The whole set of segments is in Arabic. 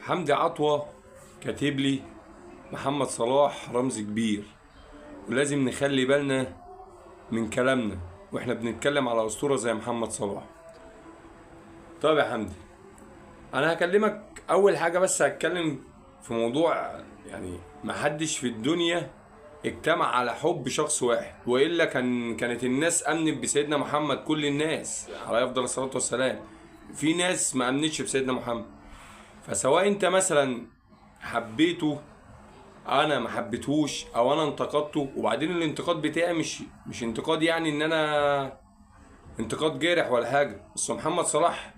حمدي عطوة كاتب لي محمد صلاح رمز كبير، ولازم نخلي بالنا من كلامنا واحنا بنتكلم على اسطورة زي محمد صلاح. طب يا حمدي، انا هكلمك اول حاجة، بس هتكلم في موضوع يعني محدش في الدنيا اجتمع على حب شخص واحد، والا كانت الناس امنت بسيدنا محمد. كل الناس عليه افضل الصلاة والسلام، في ناس ما امنتش بسيدنا محمد. فسواء انت مثلا حبيته، انا ما حبيتهوش، او انا انتقدته، وبعدين الانتقاد بتاعي مش انتقاد يعني ان انا انتقاد جارح ولا حاجه. بس محمد صلاح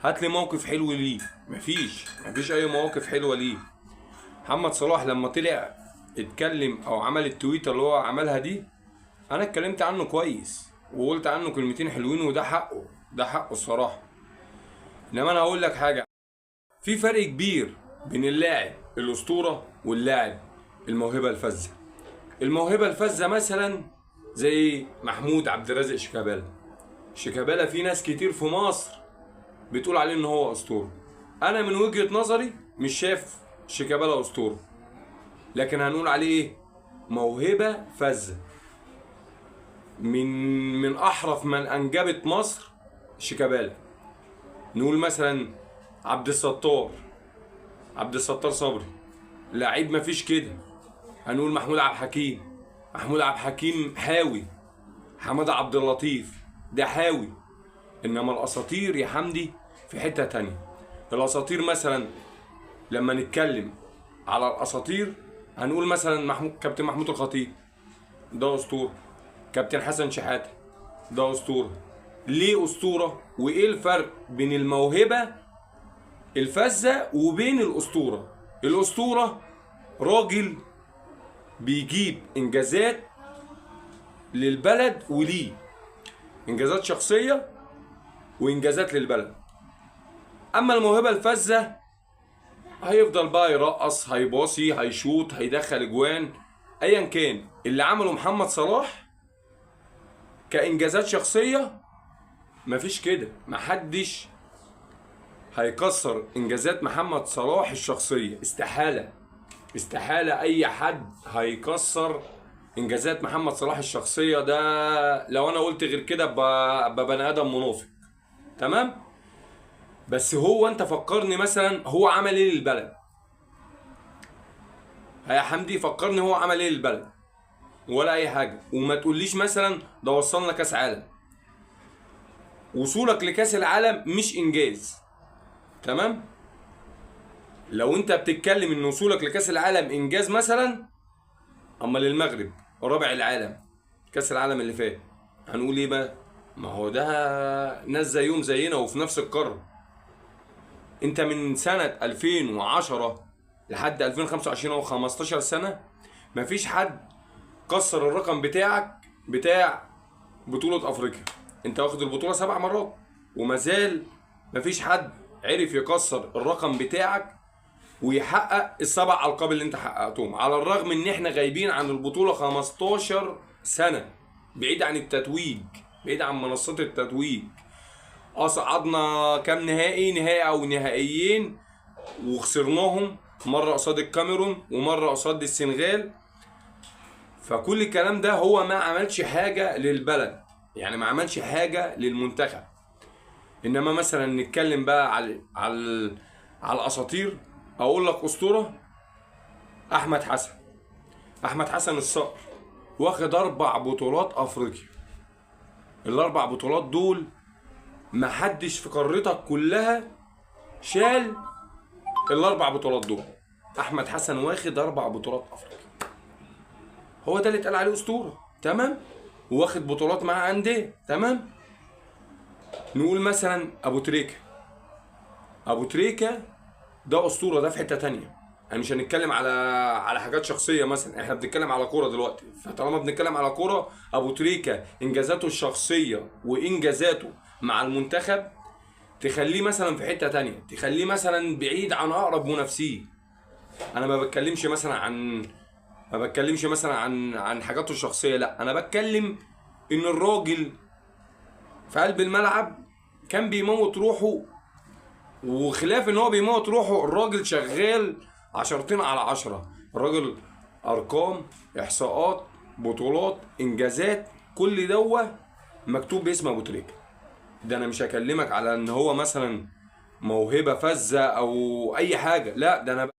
هات لي موقف حلو ليه؟ مفيش اي مواقف حلوه ليه. محمد صلاح لما طلع اتكلم او عمل التويته اللي هو عملها دي، انا اتكلمت عنه كويس وقلت عنه كلمتين حلوين، وده حقه، ده حقه الصراحه. انما انا هقول لك حاجه، في فرق كبير بين اللاعب الاسطوره واللاعب الموهبه الفذه. الموهبه الفذه مثلا زي محمود عبد الرازق شيكابالا. شيكابالا في ناس كتير في مصر بتقول عليه ان هو اسطوره. انا من وجهه نظري مش شايف شيكابالا اسطوره، لكن هنقول عليه ايه؟ موهبه فذه. من احرف من انجبت مصر شيكابالا. نقول مثلا عبد الستار صبري، لعيب مفيش كده. هنقول محمود عبد الحكيم حاوي. حماده عبد اللطيف ده حاوي. انما الاساطير يا حمدي في حته تانية. الاساطير مثلا لما نتكلم على الاساطير هنقول مثلا كابتن محمود الخطيب، ده اسطوره. كابتن حسن شحاته، ده اسطوره. ليه اسطوره؟ وايه الفرق بين الموهبه الفذه وبين الاسطوره؟ الاسطوره راجل بيجيب انجازات للبلد، وليه انجازات شخصيه وانجازات للبلد. اما الموهبه الفذه هيفضل بقى يرقص، هيباصي، هيشوط، هيدخل اجوان، ايا كان. اللي عمله محمد صلاح كانجازات شخصيه مفيش كده. محدش هيكسر انجازات محمد صلاح الشخصيه، استحاله اي حد هيكسر انجازات محمد صلاح الشخصيه. ده لو انا قلت غير كده بني ادم منافق. تمام؟ بس هو انت فكرني مثلا هو عمل ايه للبلد؟ يا حمدي فكرني هو عمل ايه للبلد؟ ولا اي حاجه. وما تقوليش مثلا ده وصلنا كاس عالم. وصولك لكاس العالم مش انجاز. تمام؟ لو انت بتتكلم ان وصولك لكاس العالم انجاز مثلا، اما للمغرب رابع العالم كاس العالم اللي فات، هنقول ايه بقى؟ ما هو ده ناس زيهم زينا وفي نفس القاره. انت من سنه 2010 لحد 2025 او 15 سنه مفيش حد كسر الرقم بتاعك بتاع بطولة افريقيا. انت واخد البطولة 7 مرات، ومازال مفيش حد عرف يكسر الرقم بتاعك ويحقق السبع القاب اللي انت حققتهم، على الرغم ان احنا غايبين عن البطولة 15 سنة، بعيد عن التتويج، بعيد عن منصات التتويج. صعدنا كام نهائي او نهائيين وخسرناهم، مرة قصاد الكاميرون ومرة قصاد السنغال. فكل الكلام ده هو ما عملش حاجة للبلد، يعني ما عملش حاجة للمنتخب. انما مثلا نتكلم بقى على الاساطير، اقول لك اسطورة احمد حسن الصقر، واخد 4 بطولات افريقيا. ال4 بطولات دول ما حدش في قارتك كلها شال ال4 بطولات دول. احمد حسن واخد 4 بطولات افريقيا، هو ده اللي اتقال عليه اسطوره. تمام؟ واخد بطولات مع انديه. تمام؟ نقول مثلا ابو تريكه ده اسطوره، ده في حته تانية. يعني مش هنتكلم على حاجات شخصيه مثلا، احنا بنتكلم على كوره دلوقتي. فطالما بنتكلم على كوره، ابو تريكه انجازاته الشخصيه وانجازاته مع المنتخب تخليه مثلا في حته تانية، تخليه مثلا بعيد عن اقرب منافسيه. انا ما بتكلمش مثلا عن حاجاته الشخصيه، لا، انا بتكلم ان الراجل في قلب الملعب كان بيموت روحه وخلاف ان هو بيموت روحه، الراجل شغال 10 على 10. الراجل ارقام، احصاءات، بطولات، انجازات، كل دوه مكتوب باسم ابو تريكه. ده انا مش هكلمك على ان هو مثلا موهبه فذه او اي حاجه، لا ده انا